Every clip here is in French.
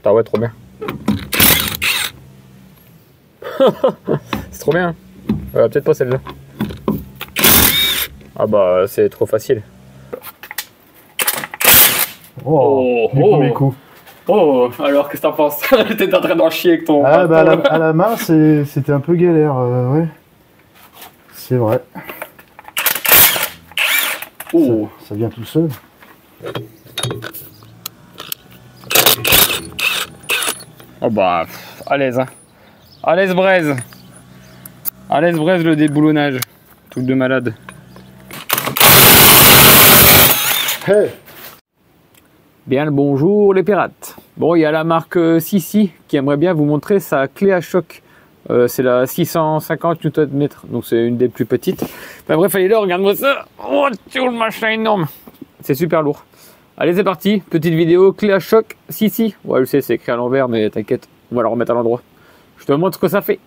Ah ouais, trop bien. C'est trop bien. Peut-être pas celle-là. Ah bah c'est trop facile. Oh, du premier coup. Oh, alors qu'est-ce que t'en penses? T'étais en train d'en chier avec ton... Ah bah à la main c'était un peu galère, ouais. C'est vrai. Oh. Ça vient tout seul. Oh bah, à l'aise, hein. À l'aise braise. À l'aise braise le déboulonnage. Truc de malade. Hey. Bien le bonjour les pirates. Bon, il y a la marque Sissi qui aimerait bien vous montrer sa clé à choc. C'est la 650 Nm, donc c'est une des plus petites. Enfin, bref, allez là, regarde-moi ça. Oh, le machin énorme. C'est super lourd. Allez, c'est parti. Petite vidéo clé à choc Sissi. Ouais, je sais, c'est écrit à l'envers, mais t'inquiète, on va la remettre à l'endroit. Je te montre ce que ça fait.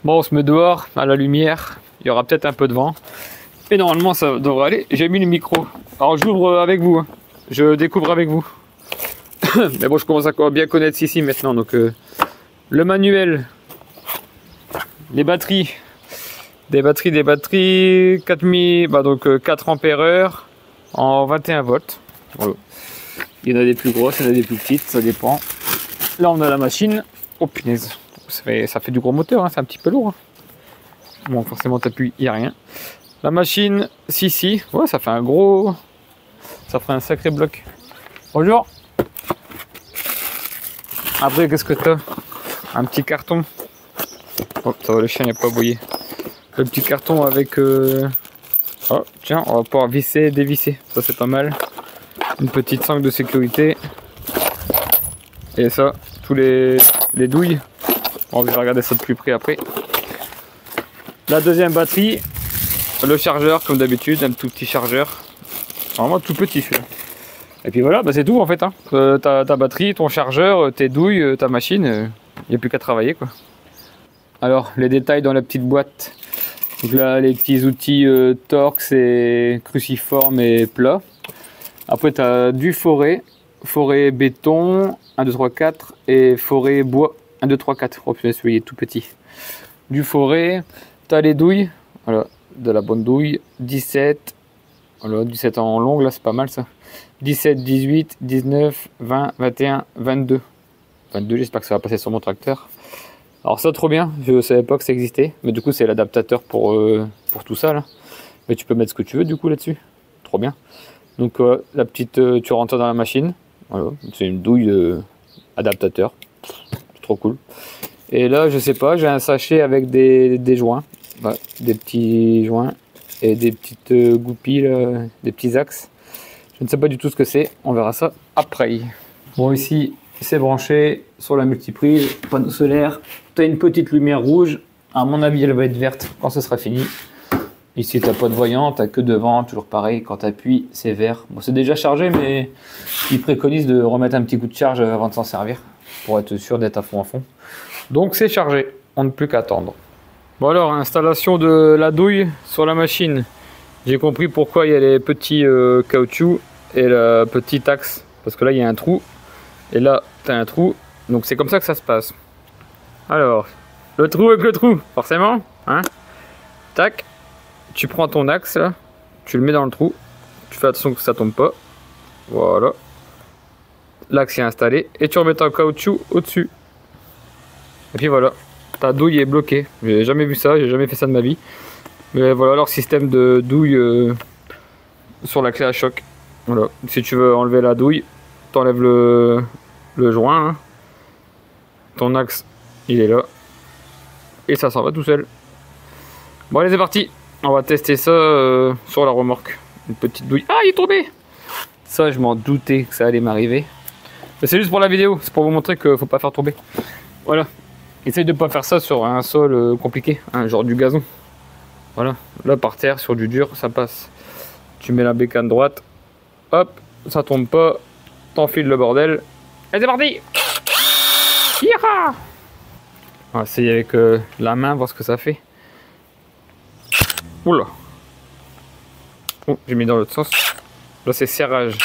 Bon, on se met dehors, à la lumière. Il y aura peut-être un peu de vent. Et normalement, ça devrait aller. J'ai mis le micro. Alors, j'ouvre avec vous. Hein. Je découvre avec vous. Mais bon, je commence à bien connaître Sissi maintenant. Donc, le manuel. Les batteries. Des batteries. 4000, bah donc 4 ampères en 21 volts. Voilà. Il y en a des plus grosses, il y en a des plus petites, ça dépend. Là, on a la machine. Oh punaise. Ça fait du gros moteur, hein, c'est un petit peu lourd. Hein. Bon, forcément, t'appuies, il n'y a rien. La machine, si. Ouais, ça fait un gros... Ça ferait un sacré bloc. Bonjour. Après, qu'est-ce que t'as? Un petit carton. Oh, ça va, le chien n'est pas aboyé. Le petit carton avec... Oh, tiens, on va pouvoir visser et dévisser. Ça, c'est pas mal. Une petite sangle de sécurité. Et ça, tous les douilles. On va regarder ça de plus près après. La deuxième batterie. Le chargeur, comme d'habitude, un tout petit chargeur. Vraiment tout petit celui-là. Et puis voilà, bah c'est tout en fait. Hein. Ta batterie, ton chargeur, tes douilles, ta machine, il n'y a plus qu'à travailler quoi. Alors, les détails dans la petite boîte. Donc là, les petits outils Torx et cruciforme et plat. Après, tu as du forêt béton, 1, 2, 3, 4, et forêt bois, 1, 2, 3, 4. Oh putain, celui-là est tout petit. Du forêt, tu as les douilles, voilà, de la bonne douille, 17, voilà, 17 en longue, là c'est pas mal ça. 17, 18, 19, 20, 21, 22. 22, j'espère que ça va passer sur mon tracteur. Alors ça, trop bien, je savais pas que ça existait, mais du coup c'est l'adaptateur pour tout ça là. Mais tu peux mettre ce que tu veux du coup là-dessus, trop bien. Donc la petite, tu rentres dans la machine, voilà, c'est une douille adaptateur, c'est trop cool. Et là, je sais pas, j'ai un sachet avec des joints, voilà, des petits joints et des petites goupilles, là, des petits axes. Je ne sais pas du tout ce que c'est, on verra ça après. Bon, ici, c'est branché sur la multiprise, panneau solaire. Tu as une petite lumière rouge, à mon avis, elle va être verte quand ce sera fini. Ici, tu n'as pas de voyant, tu n'as que devant, toujours pareil, quand tu appuies, c'est vert. Bon, c'est déjà chargé, mais ils préconisent de remettre un petit coup de charge avant de s'en servir, pour être sûr d'être à fond à fond. Donc c'est chargé, on ne peut qu'attendre. Bon alors, installation de la douille sur la machine. J'ai compris pourquoi il y a les petits caoutchoucs et le petit axe. Parce que là, il y a un trou, et là, tu as un trou. Donc c'est comme ça que ça se passe. Alors, le trou avec le trou, forcément. Hein, tac. Tu prends ton axe là, tu le mets dans le trou, tu fais attention que ça tombe pas. Voilà. L'axe est installé et tu remets ton caoutchouc au-dessus. Et puis voilà, ta douille est bloquée. J'ai jamais vu ça, j'ai jamais fait ça de ma vie. Mais voilà leur système de douille sur la clé à choc. Voilà. Si tu veux enlever la douille, t'enlèves le joint. Hein. Ton axe, il est là. Et ça s'en va tout seul. Bon allez, c'est parti. On va tester ça sur la remorque. Une petite douille. Ah, il est tombé! Ça, je m'en doutais que ça allait m'arriver. Mais c'est juste pour la vidéo. C'est pour vous montrer qu'il ne faut pas faire tomber. Voilà. Essaye de ne pas faire ça sur un sol compliqué. Hein, genre du gazon. Voilà. Là, par terre, sur du dur, ça passe. Tu mets la bécane droite. Hop. Ça tombe pas. T'enfiles le bordel. Et c'est parti! Yara! On va essayer avec la main, voir ce que ça fait. Oula. Oh, j'ai mis dans l'autre sens. Là, c'est serrage.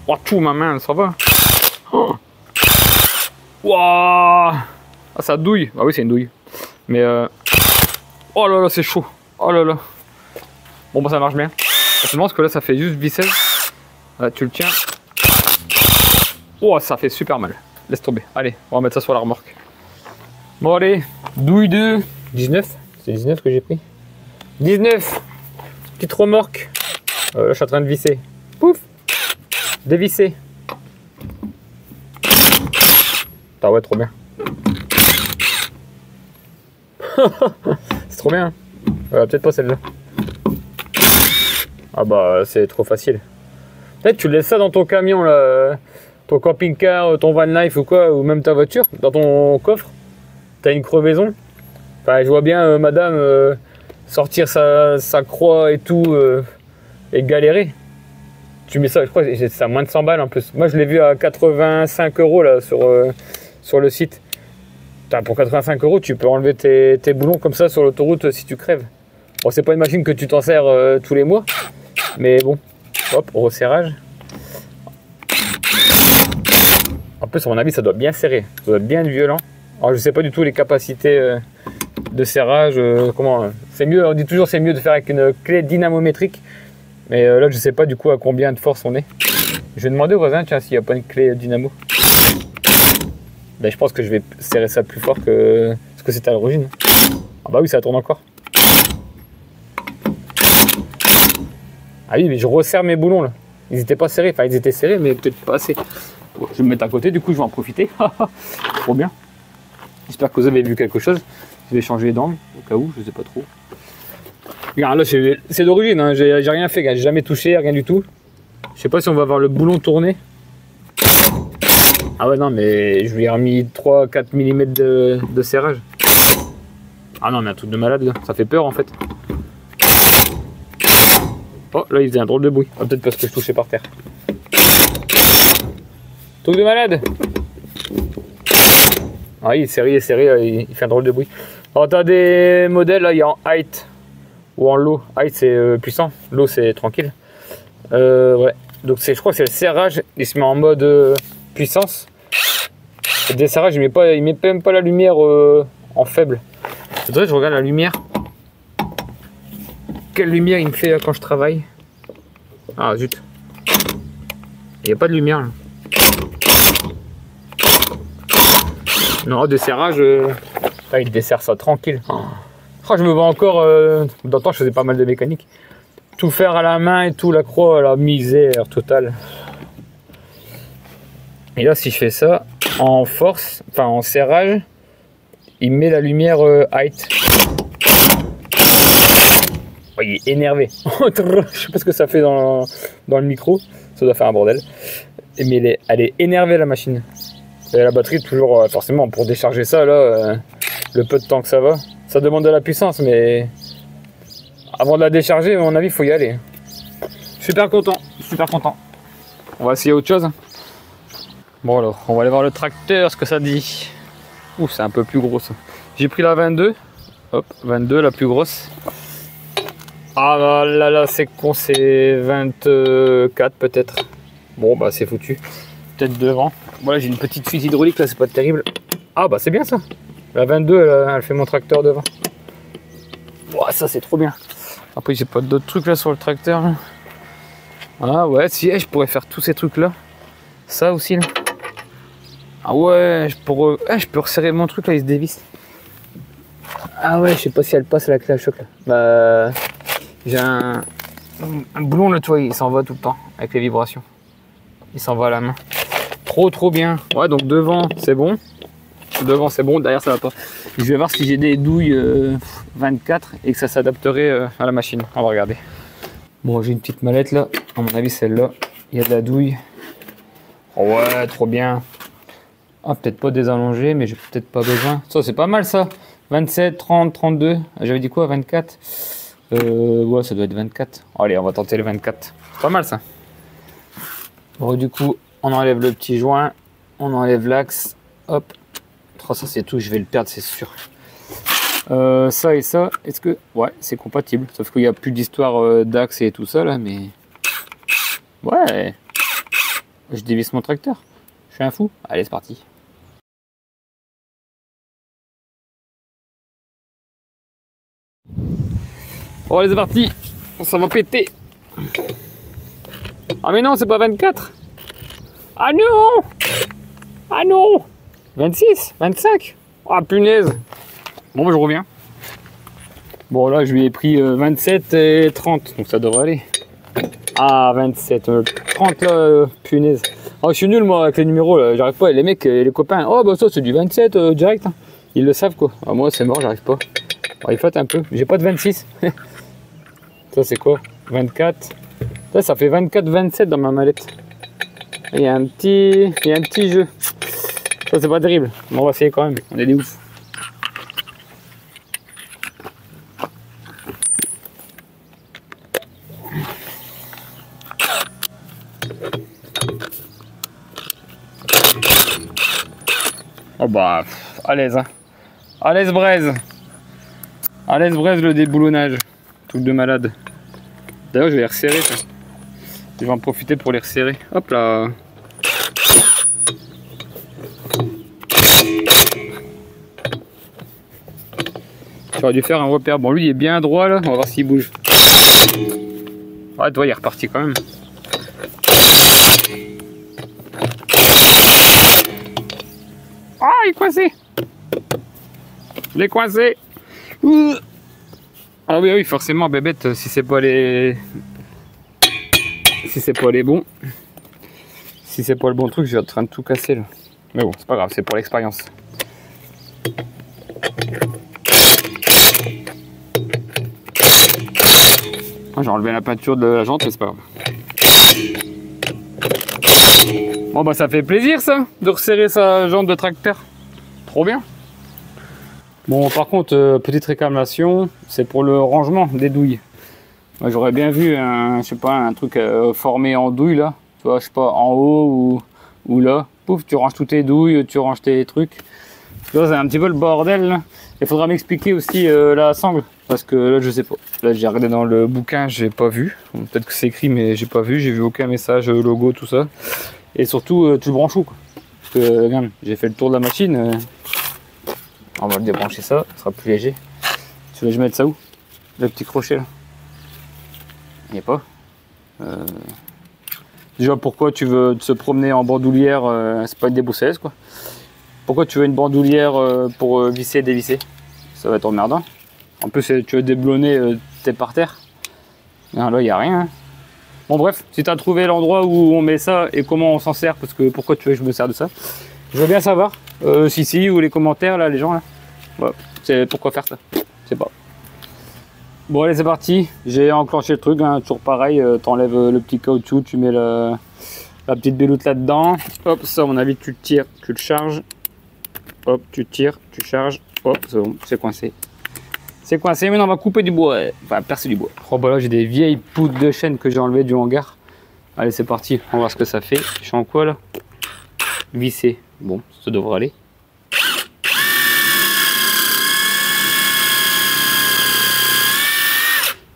Oh, tout, ma main, ça va. Oh. Wow. Ah, ça douille. Ah oui, c'est une douille. Mais oh là là, c'est chaud. Oh là là. Bon, bah, ça marche bien. Je pense que là, ça fait juste visser. Là, tu le tiens. Oh, ça fait super mal. Laisse tomber. Allez, on va mettre ça sur la remorque. Bon, allez. Douille de 19. C'est 19 que j'ai pris. 19. Petite remorque. Là, je suis en train de visser. Pouf. Dévisser. Ah ouais, trop bien. C'est trop bien. Peut-être pas celle-là. Ah bah, c'est trop facile. Peut-être tu laisses ça dans ton camion, là, ton camping-car, ton van life ou quoi, ou même ta voiture, dans ton coffre. T'as une crevaison. Enfin, je vois bien madame sortir sa croix et tout et galérer. Tu mets ça, je crois que c'est à moins de 100 balles en plus. Moi, je l'ai vu à 85 € là sur le site. Putain, pour 85 €, tu peux enlever tes boulons comme ça sur l'autoroute si tu crèves. Bon, c'est pas une machine que tu t'en sers tous les mois, mais bon, hop, resserrage. En plus, à mon avis, ça doit bien serrer, ça doit être bien violent. Alors, je sais pas du tout les capacités de serrage, comment. C'est mieux, on dit toujours c'est mieux de faire avec une clé dynamométrique, mais là, je sais pas du coup à combien de force on est. Je vais demander au voisin, tiens, s'il n'y a pas une clé dynamo. Ben, je pense que je vais serrer ça plus fort que ce que c'était à l'origine. Ah bah oui, ça tourne encore. Ah oui, mais je resserre mes boulons là. Ils étaient pas serrés, enfin ils étaient serrés, mais peut-être pas assez. Bon, je vais me mettre à côté, du coup je vais en profiter. Trop bien. J'espère que vous avez vu quelque chose. Je vais changer d'angle, au cas où, je sais pas trop. Regarde, là c'est d'origine, hein. J'ai rien fait, j'ai jamais touché, rien du tout. Je sais pas si on va voir le boulon tourner. Ah ouais, non, mais je lui ai remis 3-4 mm de serrage. Ah non, mais un truc de malade là, ça fait peur en fait. Oh, là il faisait un drôle de bruit. Ah, peut-être parce que je touchais par terre. Truc de malade. Ah, il est serré, il fait un drôle de bruit. Alors, t'as des modèles, là, il y a en height ou en low. Height, c'est puissant. Low, c'est tranquille. Ouais. Donc, je crois que c'est le serrage. Il se met en mode puissance. Le desserrage, il met même pas la lumière en faible. Faudrait que je regarde la lumière. Quelle lumière il me fait quand je travaille? Ah, zut. Il n'y a pas de lumière, là. Non, desserrage, il dessert ça tranquille. Oh, je me vois encore, dans le temps je faisais pas mal de mécanique. Tout faire à la main et tout, la croix, la misère totale. Et là, si je fais ça en force, enfin en serrage, il met la lumière height. Oh, il est énervé. Je sais pas ce que ça fait dans le micro, ça doit faire un bordel. Mais elle est énervée la machine. Et la batterie, toujours, forcément, pour décharger ça, là, le peu de temps que ça va, ça demande de la puissance, mais avant de la décharger, à mon avis, il faut y aller. Super content, super content. On va essayer autre chose. Bon alors, on va aller voir le tracteur, ce que ça dit. Ouh, c'est un peu plus gros ça. J'ai pris la 22. Hop, 22, la plus grosse. Ah là, c'est con, c'est 24 peut-être. Bon, bah c'est foutu. Peut-être devant. Voilà, j'ai une petite fuite hydraulique là, c'est pas terrible. Ah bah c'est bien ça. La 22, elle fait mon tracteur devant. Ouah, ça c'est trop bien. Après j'ai pas d'autres trucs là sur le tracteur là. Ah ouais, si je pourrais faire tous ces trucs là. Ça aussi là. Ah ouais, je peux resserrer mon truc là, il se dévisse. Ah ouais, je sais pas si elle passe la clé à choc là. Bah j'ai un boulon là, tu vois, il s'en va tout le temps avec les vibrations. Il s'en va à la main. Trop bien. Ouais, donc devant c'est bon. Devant c'est bon, derrière ça va pas. Je vais voir si j'ai des douilles 24 et que ça s'adapterait à la machine. On va regarder. Bon, j'ai une petite mallette là. À mon avis, celle-là, il y a de la douille. Oh ouais, trop bien. Ah, peut-être pas désallongé, mais j'ai peut-être pas besoin. Ça, c'est pas mal ça. 27, 30, 32. J'avais dit quoi, 24? Ouais, ça doit être 24. Allez, on va tenter le 24. C'est pas mal ça. Bon, du coup, on enlève le petit joint. On enlève l'axe. Hop. Oh, ça, c'est tout. Je vais le perdre, c'est sûr. Ça et ça, est-ce que... Ouais, c'est compatible. Sauf qu'il n'y a plus d'histoire d'axe et tout ça, là, mais... Ouais. Je dévisse mon tracteur. Je suis un fou. Allez, c'est parti. Bon, allez, c'est parti. Ça va péter. Ah, mais non, c'est pas 24. Ah non. Ah non. 26, 25. Ah, punaise. Bon, je reviens. Bon, là, je lui ai pris 27 et 30, donc ça devrait aller. Ah, 27, 30, là, punaise. Oh, je suis nul, moi, avec les numéros, là. J'arrive pas. Les mecs, les copains, oh, bah, ça, c'est du 27 direct. Hein. Ils le savent, quoi. Ah, moi, c'est mort, j'arrive pas. Oh, il flotte un peu. J'ai pas de 26. Ça, c'est quoi? 24. Ça fait 24, 27 dans ma mallette. Il y a un petit jeu. Ça, c'est pas terrible. Mais on va essayer quand même. On est des ouf. Oh bah, à l'aise, hein. À l'aise braise. À l'aise braise le déboulonnage. Truc de malade. D'ailleurs, je vais les resserrer. Ça. Je vais en profiter pour les resserrer. Hop là. J'aurais dû faire un repère. Bon, lui, il est bien droit là. On va voir s'il bouge. Ouais, toi, il est reparti quand même. Ah, il est coincé. Il est coincé. Ah oui, oui, forcément, bébête, si c'est pas les... Si c'est pas les bons... Si c'est pas le bon truc, je suis en train de tout casser là. Mais bon, c'est pas grave, c'est pour l'expérience. Ah, j'ai enlevé la peinture de la jante, mais c'est pas grave. Bon bah ça fait plaisir ça, de resserrer sa jante de tracteur. Trop bien. Bon, par contre, petite réclamation, c'est pour le rangement des douilles. Moi, j'aurais bien vu un, je sais pas, un truc formé en douille là. Tu vois, je sais pas, en haut ou là. Pouf, tu ranges toutes tes douilles, tu ranges tes trucs. Tu vois, c'est un petit peu le bordel là. Il faudra m'expliquer aussi la sangle. Parce que là, je sais pas. Là, j'ai regardé dans le bouquin, j'ai pas vu. Peut-être que c'est écrit, mais j'ai pas vu. J'ai vu aucun message, logo, tout ça. Et surtout, tu le branches où quoi. Parce que, regarde, j'ai fait le tour de la machine. On va le débrancher ça sera plus léger. Tu veux que je mette ça où? Le petit crochet là. Il n'y a pas. Déjà, pourquoi tu veux te promener en bandoulière? C'est pas une déboussaise quoi. Pourquoi tu veux une bandoulière pour visser et dévisser? Ça va être emmerdant. En plus, tu veux déblonner, t'es par terre. Non, là, il n'y a rien. Hein. Bon, bref, si tu as trouvé l'endroit où on met ça et comment on s'en sert, parce que pourquoi tu veux que je me sers de ça, je veux bien savoir. Si, ou les commentaires, là, les gens, là. Ouais, c'est pourquoi faire ça. Je sais pas. Bon, allez, c'est parti. J'ai enclenché le truc, hein, toujours pareil. T'enlèves le petit caoutchouc, tu mets la petite béloute là-dedans. Hop, ça, à mon avis, tu le tires, tu le charges. Hop, tu tires, tu charges. Hop, c'est bon, c'est coincé. C'est coincé, maintenant on va couper du bois, enfin percer du bois. Oh bah là j'ai des vieilles poutres de chêne que j'ai enlevées du hangar. Allez c'est parti, on va voir ce que ça fait. Je suis en quoi là? Visser, bon ça devrait aller.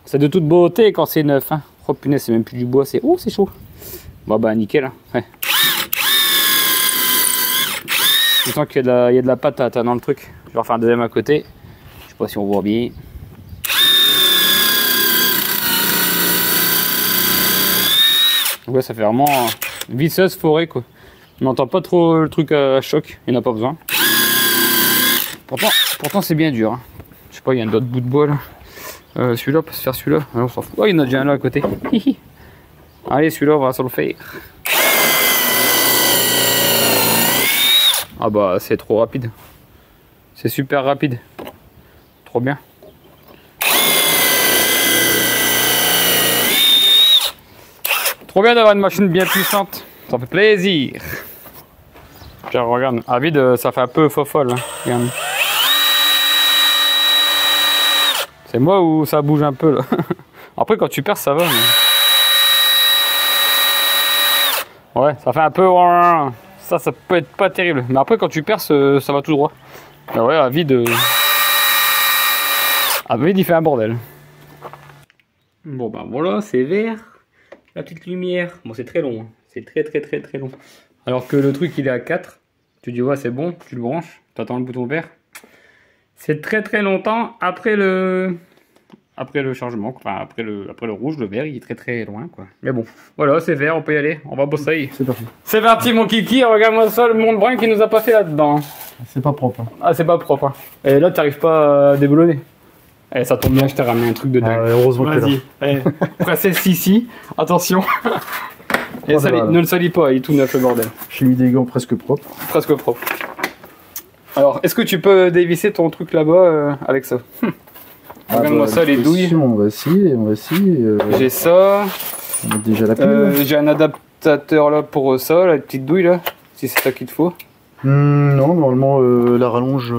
C'est de toute beauté quand c'est neuf. Hein. Oh punaise, c'est même plus du bois, c'est... Oh c'est chaud. Bon bah nickel. Hein. Ouais. Je sens qu'il y a de la patate hein, dans le truc. Je vais refaire un deuxième à côté. Je sais pas si on voit bien. Ouais, ça fait vraiment visseuse forêt quoi. On n'entend pas trop le truc à choc, il n'y en a pas besoin. Pourtant c'est bien dur. Hein. Je sais pas, il y a un autre bout de bois là. Celui-là, on peut se faire celui-là. On s'en fout. Oh, il y en a déjà un là à côté. Allez, celui-là, on va se le faire. Ah bah, c'est trop rapide. C'est super rapide. Trop bien. Trop bien d'avoir une machine bien puissante. Ça fait plaisir. Tiens, regarde. À vide, ça fait un peu fofolle. Hein. Regarde. C'est moi où ça bouge un peu là. Après, quand tu perces, ça va. Mais... ouais, ça fait un peu. Ça peut être pas terrible. Mais après, quand tu perces, ça va tout droit. Ah ouais, à vide. Ah oui, il fait un bordel. Bon bah voilà, c'est vert. La petite lumière. Bon, c'est très long. Hein. C'est très long. Alors que le truc, il est à 4. Tu dis, ouais, c'est bon. Tu le branches. Tu attends le bouton vert. C'est très longtemps après le changement. Enfin, après le rouge, le vert, il est très loin, quoi. Mais bon, voilà, c'est vert, on peut y aller. On va bosser. C'est parti. C'est parti, mon kiki. Regarde-moi ça, le monde brun qui nous a pas fait là-dedans. C'est pas propre. Hein. Ah, c'est pas propre. Hein. Et là, t'arrives pas à déboulonner. Eh, ça tombe bien, je t'ai ramené un truc de dingue. Heureusement que vas-y. Princesse ici. Attention. Et ne le salis pas, il est tout neuf le bordel. J'ai mis des gants presque propres. Presque propre. Alors, est-ce que tu peux dévisser ton truc là-bas avec ça? Regarde-moi ça, les douilles. On va essayer. J'ai ça. On a déjà la pile. J'ai un adaptateur là pour ça, la petite douille là. Si c'est ça qu'il te faut. Non, normalement, la rallonge.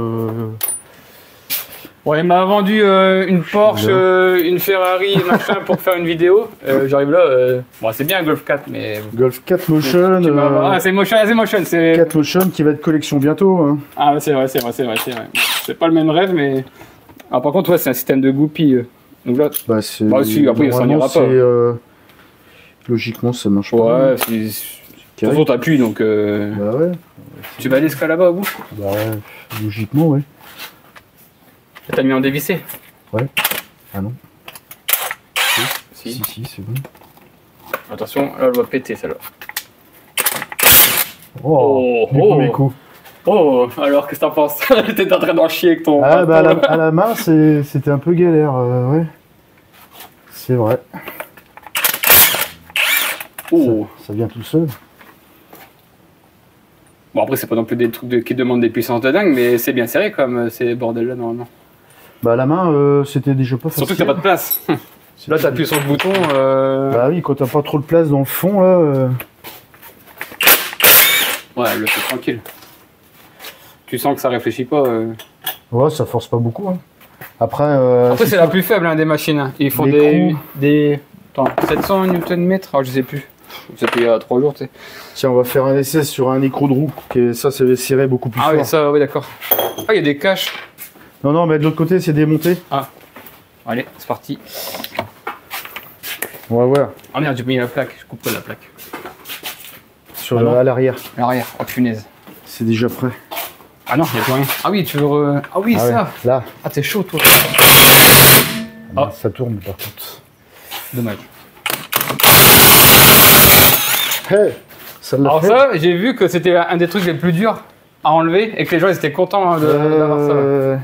Ouais, il m'a vendu une Porsche, une Ferrari, machin pour faire une vidéo. J'arrive là, bon c'est bien un Golf 4, mais... Golf 4 Motion. Ah, c'est Motion, c'est... 4 Motion qui va être collection bientôt. Hein. Ah, c'est vrai. C'est pas le même rêve, mais... Ah, par contre, ouais, c'est un système de goupille. Donc là... Bah, si, après, ça n'ira pas. Logiquement, ça marche pas. Ouais, de toute façon, t'appuies, donc... Bah ouais. Tu vas aller jusqu'à là-bas, au bout? Bah ouais, logiquement, ouais. T'as mis en dévissé? Ouais. Ah non. Si, c'est bon. Attention, là, elle va péter, celle-là. Oh, mes coups. Oh, alors qu'est-ce que t'en penses? T'étais en train d'en chier avec ton... Ah bah à la main, c'était un peu galère, ouais. C'est vrai. Oh. Ça vient tout seul. Bon après c'est pas non plus des trucs qui demandent des puissances de dingue, mais c'est bien serré comme ces bordels là normalement. Bah à la main c'était déjà pas facile. Surtout que t'as pas de place. Là t'appuies sur le bouton. Bah oui, quand t'as pas trop de place dans le fond là. Ouais, elle le fait tranquille. Tu sens que ça réfléchit pas. Ouais, ça force pas beaucoup. Hein. Après c'est la plus faible hein, des machines. Hein. Il faut des... Attends, 700 Nm, je sais plus. C'était il y a 3 jours, tu sais. Tiens, on va faire un essai sur un écrou de roue. Ça, c'est serré beaucoup plus fort. Ah oui, ça, oui, d'accord. Ah, il y a des caches. Non, mais de l'autre côté, c'est démonté. Ah. Allez, c'est parti. On va voir. Ah merde, j'ai mis la plaque. Je coupe la plaque. Sur à l'arrière. L'arrière, oh punaise. C'est déjà prêt. Ah non, il n'y a plus rien. Ah oui, tu veux... Ah oui, ça. Ouais, là. Ah, t'es chaud, toi. Ah. Ça tourne, par contre. Dommage. Hey, ça l'a fait. Alors ça, j'ai vu que c'était un des trucs les plus durs à enlever et que les gens ils étaient contents d'avoir ça.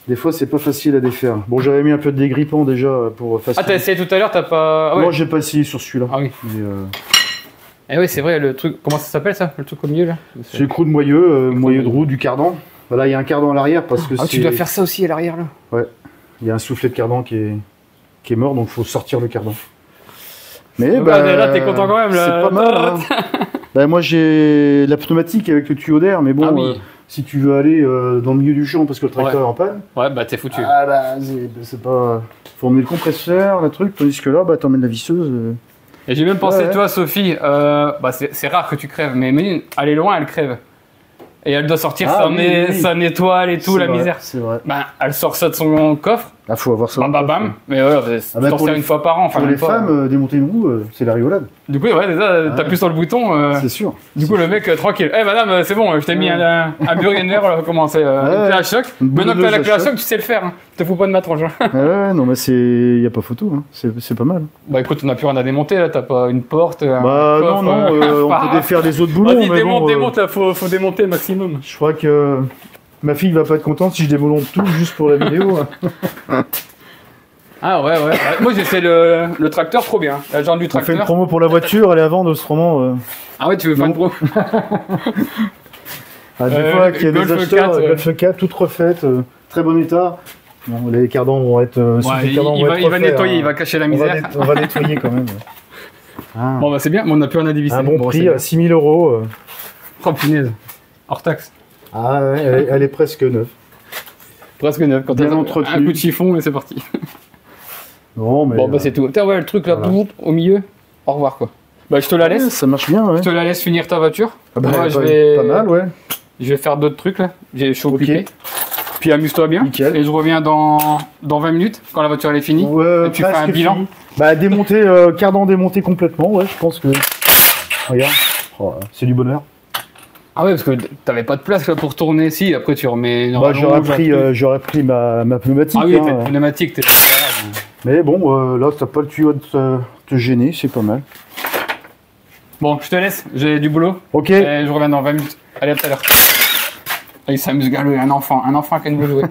Des fois, c'est pas facile à défaire. Bon, j'avais mis un peu de dégrippant déjà pour faciliter. Ah, t'as essayé tout à l'heure, t'as pas... Ah, ouais. Moi, j'ai pas essayé sur celui-là. Ah oui. Eh oui, c'est vrai, le truc... Comment ça s'appelle ça? Le truc au milieu là? C'est le creux de moyeu, moyeu de roue du cardan. Voilà, il y a un cardan à l'arrière parce que tu dois faire ça aussi à l'arrière là? Ouais. Il y a un soufflet de cardan qui est mort, donc il faut sortir le cardan. Mais là, t'es content quand même là. C'est pas mal. Hein. Bah, moi, j'ai la pneumatique avec le tuyau d'air, mais bon, oui. Si tu veux aller dans le milieu du champ parce que le tracteur est en panne. Ouais, bah t'es foutu. Ah bah, c'est pas. Faut emmener le compresseur, le truc, tandis que là, bah t'emmènes la visseuse. Et j'ai même pensé, toi, Sophie, bah c'est rare que tu crèves, mais Méline, elle est loin, elle crève. Et elle doit sortir sa étoile et tout, la misère. C'est vrai. Bah, elle sort ça de son coffre. Ah, faut avoir ça. Bam. Mais ouais, tu t'en sers une fois par an. Pour les femmes, démonter une roue, c'est la rigolade. Du coup, ouais, déjà, t'appuies sur le bouton. C'est sûr. Du coup, le mec, tranquille. Eh, madame, c'est bon, je t'ai mis un burger, comment c'est, une clé à choc. Maintenant que t'as la clé à choc, tu sais le faire. Hein. Te fous pas de ma tronche. Ouais, non, mais y a pas photo. Hein. C'est pas mal. Bah, écoute, on a plus rien à démonter, là. T'as pas une porte. Bah, coffre, non, on peut défaire des autres boulons. Vas-y, démonte, là, faut démonter le maximum. Je crois que ma fille va pas être contente si je démonte tout juste pour la vidéo. Ah ouais. Moi j'essaie le tracteur trop bien. La genre du tracteur. On fait une promo pour la voiture, elle est à vendre autrement. Ah ouais, tu veux faire une promo? Des fois qu'il y a des acheteurs, Golf 4 toute refaite, très bon état. Bon, les cardans vont être. Il va nettoyer, il va cacher la misère. On va nettoyer quand même. Ah. Bon bah c'est bien, on n'a plus rien à dévisser. Un bon prix à 6 000 €. Oh punaise, hors taxe. Ah ouais, elle est presque neuve. Presque neuve, quand t'as un coup de chiffon et c'est parti. Non, mais bon bah c'est tout. Tiens, ouais, le truc là, au milieu, au revoir quoi. Bah je te la laisse. Ça marche bien, ouais. Je te la laisse finir ta voiture. Ah bah, moi, pas mal, ouais. Je vais faire d'autres trucs là, j'ai chaud occupé. Puis amuse-toi bien. Nickel. Et je reviens dans 20 minutes, quand la voiture elle est finie. Ouais, et tu fais un bilan. fini. Bah, démonter, cardan démonté complètement, ouais, je pense que. Regarde, oh, c'est du bonheur. Ah ouais, parce que t'avais pas de place là, pour tourner. Si, après tu remets une Bah, rallonge, j'aurais pris ma pneumatique. Ah oui, t'as hein. une pneumatique, t'es pas grave. Mais bon, là, t'as pas le tuyau de te gêner, c'est pas mal. Bon, je te laisse, j'ai du boulot. Ok. Et je reviens dans 20 minutes. Allez, à tout à l'heure. Il s'amuse, Galou, un enfant qui aime jouer.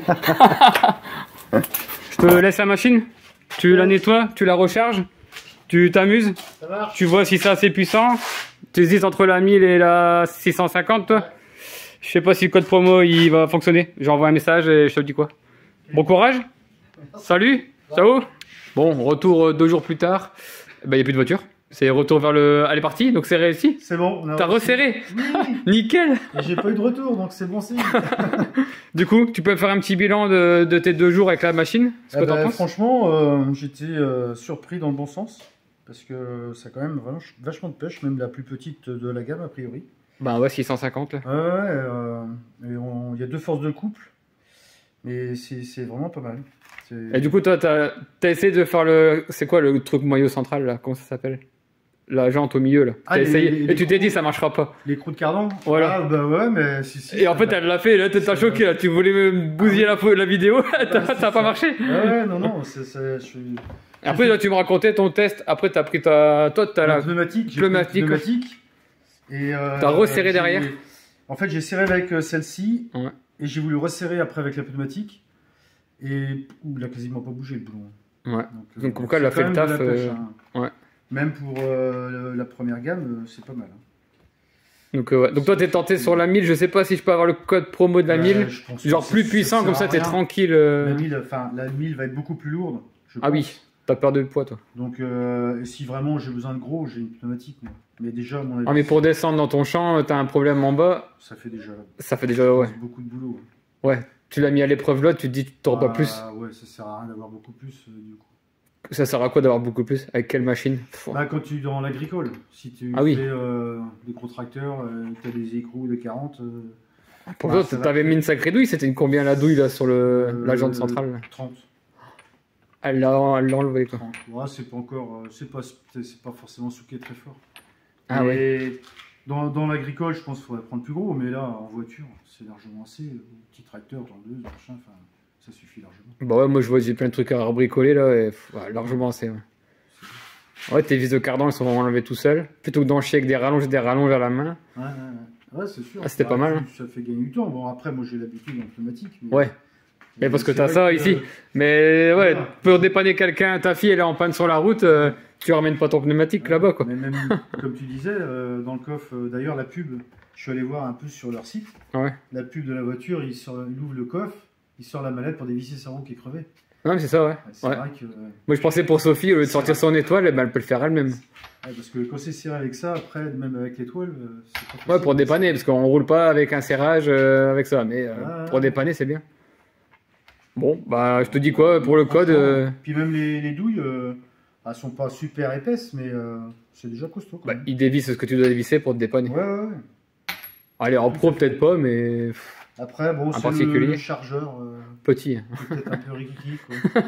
Je te laisse la machine, tu la nettoies, tu la recharges, tu t'amuses, tu vois si c'est assez puissant. Tu hésites entre la 1000 et la 650, toi. Je sais pas si le code promo il va fonctionner. J'envoie un message et je te dis quoi. Bon courage. Salut. Ciao. Bon, retour 2 jours plus tard. Ben, il n'y a plus de voiture. C'est retour vers le... Elle est partie, donc c'est réussi. C'est bon. T'as resserré. Oui. Nickel. Et j'ai pas eu de retour, donc c'est bon signe. Du coup, tu peux me faire un petit bilan de tes 2 jours avec la machine. Ce que t'en penses? Franchement, j'étais surpris dans le bon sens. Parce que ça a quand même vraiment vachement de pêche, même la plus petite de la gamme a priori. Ben ouais, 650 là. Ouais, il y a 2 forces de couple. Mais c'est vraiment pas mal. Et du coup, toi, t'as essayé de faire le... C'est quoi le truc moyeu central là? Comment ça s'appelle? La jante au milieu là. T'as essayé. Et tu t'es dit ça marchera pas. Les crous de cardan? Voilà. Ah bah ouais, mais si. Et en fait, elle l'a fait, là, t'as choqué, là. Tu voulais me bousiller la vidéo, ça a pas marché. Ouais, non, je suis... Après, là, tu me racontais ton test. Après, t'as pris ta... Toi, t'as la pneumatique. pneumatique. Et t'as resserré derrière. En fait, j'ai serré avec celle-ci. Ouais. Et j'ai voulu resserrer après avec la pneumatique. Et il a quasiment pas bougé le boulon. Ouais. Donc comme quoi, elle a fait le taf. Ouais. Même pour la première gamme, c'est pas mal. Hein. Donc, ouais. Donc toi, t'es tenté sur la 1000. Je sais pas si je peux avoir le code promo de la 1000. Genre plus puissant, comme ça, t'es tranquille. La 1000 va être beaucoup plus lourde. Ah oui, t'as peur de poids, toi. Donc, si vraiment j'ai besoin de gros, j'ai une pneumatique. Moi. Mais déjà, mon avis, ah, mais pour descendre dans ton champ, t'as un problème en bas. Ça fait déjà. Ouais. Beaucoup de boulot. Ouais. Tu l'as mis à l'épreuve là, tu te dis que t'auras pas plus. Ouais, ça sert à rien d'avoir beaucoup plus du coup. Ça sert à quoi d'avoir beaucoup plus? Avec quelle machine? Bah, quand tu es dans l'agricole, si tu fais des gros tracteurs, tu as des écrous de 40. Pour toi, t'avais mis une sacrée douille, c'était combien la douille là sur la jante centrale là? 30. Elle l'a enlevé quoi. 30. Ouais, c'est pas encore. C'est pas forcément souqué très fort. Ah ouais. Dans l'agricole, je pense qu'il faudrait prendre plus gros, mais là, en voiture, c'est largement assez. Petit tracteur, tondeuse, machin, enfin, ça suffit largement. Bah ouais, moi je vois, j'ai plein de trucs à bricoler là, et largement assez. Ouais, tes vis de cardan, ils sont vraiment enlevés tout seuls. Plutôt que d'en chier avec des rallonges à la main. Ouais, c'est sûr. Ah, c'était pas mal. Ça fait gagner du temps. Bon, après, moi j'ai l'habitude en pneumatique. Mais... Ouais. Mais parce que t'as ça ici. Mais ouais, pour dépanner quelqu'un, ta fille elle est en panne sur la route, tu ramènes pas ton pneumatique là-bas quoi. Mais même, comme tu disais, dans le coffre, d'ailleurs la pub, je suis allé voir un peu sur leur site. Ouais. La pub de la voiture, il ouvre le coffre, il sort la mallette pour dévisser sa roue qui est crevée. Non mais c'est ça, ouais. C'est vrai que... Moi je pensais pour Sophie, au lieu de sortir son étoile, elle peut le faire elle-même. Ouais, parce que quand c'est serré avec ça, après, même avec l'étoile, c'est pas possible. Ouais, pour dépanner, parce qu'on roule pas avec un serrage avec ça, mais pour dépanner c'est bien. Bon, bah je te dis quoi pour le code Puis même les douilles, elles sont pas super épaisses, mais c'est déjà costaud. Bah, il dévisse ce que tu dois dévisser pour te dépanner. Ouais. Allez, en pro peut-être pas, mais... Après, bon, c'est le chargeur. Petit. Peut-être un peu rikiki, quoi.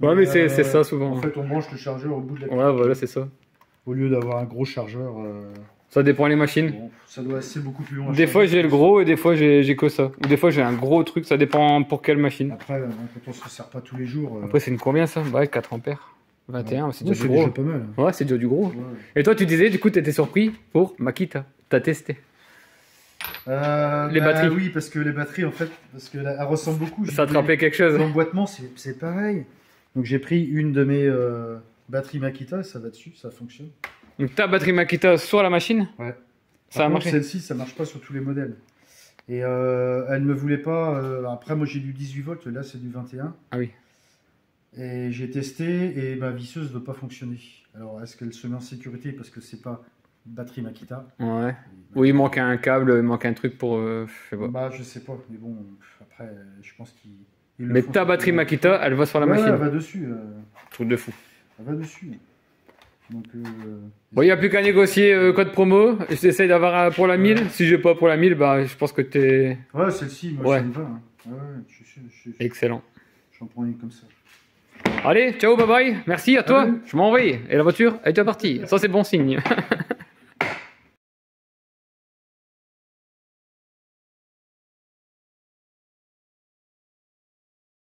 Ouais, mais c'est ça souvent. En fait, on branche le chargeur au bout de la pile. Ouais, voilà, c'est ça. Au lieu d'avoir un gros chargeur... Ça dépend les machines. Bon, ça doit assez beaucoup plus loin. Des fois j'ai le gros et des fois j'ai que ça. Ou des fois j'ai un gros truc, ça dépend pour quelle machine. Après, quand on se sert pas tous les jours... Après c'est une combien ça? Bah 4 ampères. 21, ouais, c'est déjà du gros. gros. Pas mal. Ouais, c'est déjà du gros. Ouais. Et toi tu disais, du coup t'étais surpris pour Makita. T'as testé les batteries? Oui, parce que les batteries en fait, elles ressemblent beaucoup. Ça te rappelait quelque chose? L'emboîtement c'est pareil. Donc j'ai pris une de mes batteries Makita, ça va dessus, ça fonctionne. Donc ta batterie Makita sur la machine? Ouais. Ça a marché? Celle-ci, ça marche pas sur tous les modèles. Et elle ne voulait pas... après, moi, j'ai du 18 volts. Là, c'est du 21. Ah oui. Et j'ai testé et ma visseuse ne veut pas fonctionner. Alors, est-ce qu'elle se met en sécurité parce que c'est pas batterie Makita? Ouais. Oui, il manque un câble, il manque un truc pour... je sais pas. Bah, je sais pas. Mais bon, après, je pense qu'il... Mais ta batterie Makita, elle va sur la machine? Elle va dessus. Truc de fou. Elle va dessus. Donc, bon, il n'y a plus qu'à négocier code promo. J'essaie d'avoir pour la 1000. Si j'ai pas pour la 1000, bah, je pense que t'es. Ouais, celle-ci, moi, ouais. ça me va. Hein. Ouais, excellent. J'en prends une comme ça. Allez, ciao, bye bye. Merci à toi. Je m'en vais. Et la voiture est déjà partie. Ça, c'est bon signe.